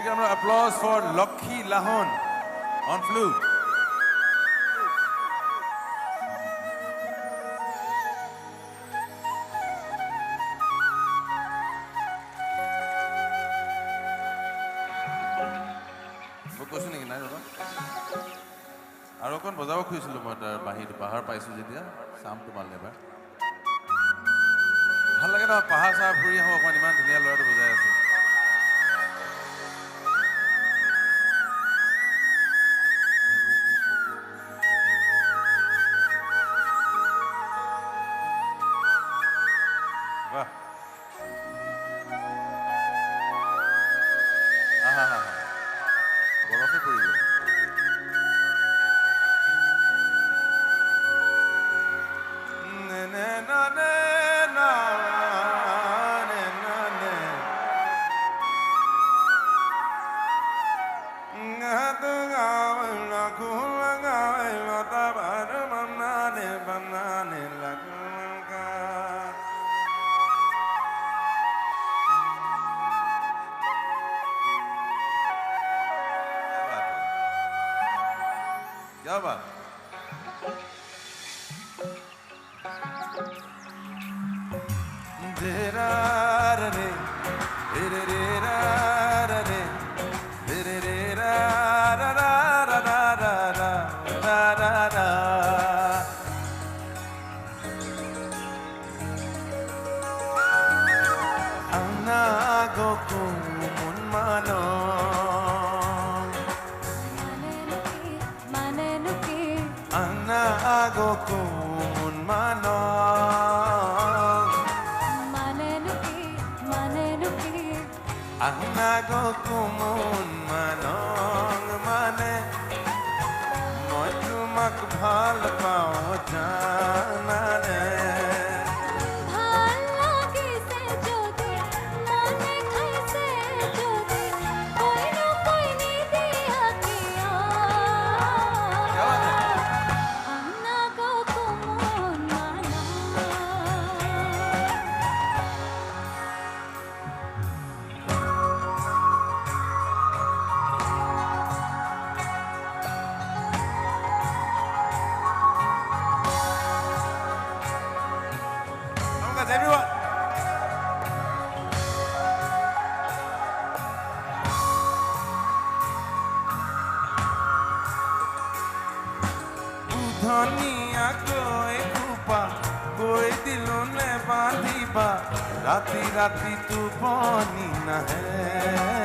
round of applause for Lokhi Lahon on flute. কৈছো নেকি নাই ৰবা আৰু অকণ বজাব খুজিছিলোঁ মই তাৰ পাহাৰ পাইছোঁ যেতিয়া চাম তোমালে এবাৰ ভাল লাগে ন পাহাৰ চাহাৰ ফুৰি আহোঁ অকণমান ইমান ধুনীয়া ল'ৰাটো বজাই আছে বাহ বৰফে পৰি গ'ল क्या बात देरा रे रे रे रा रे रे रे रा रा रा रा रा रा रा रा anna goku mun mano anna goku mun mano anna goku mun mano mane moi tumak bhal pao jana re everyone. Udhaniya koi kupa koi dilon ne bandhiba rati rati tu bani na hai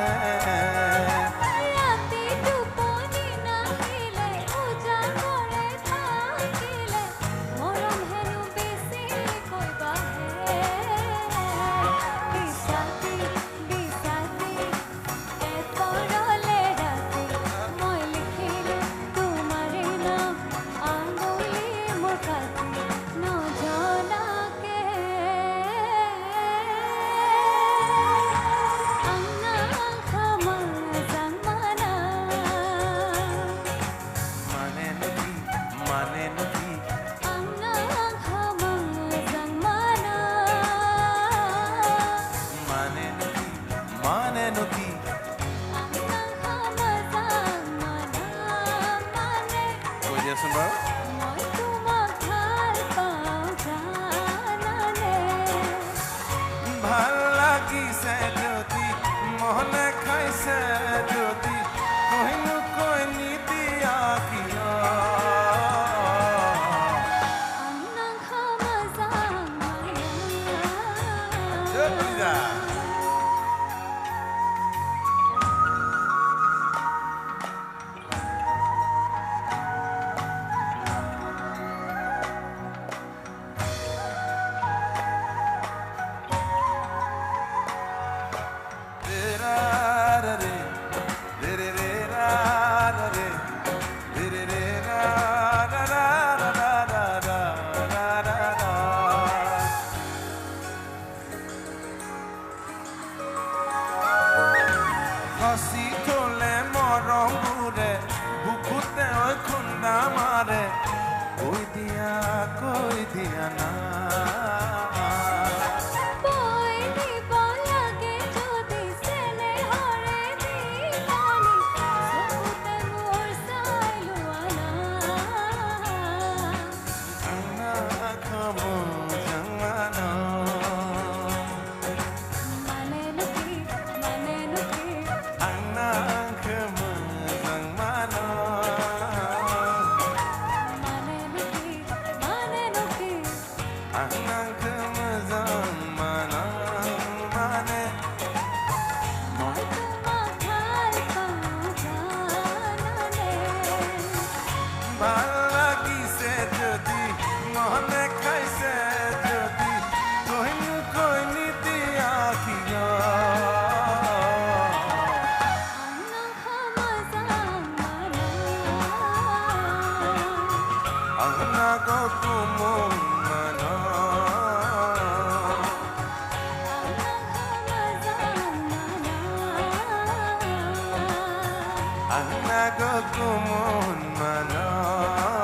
Anna go kumun mana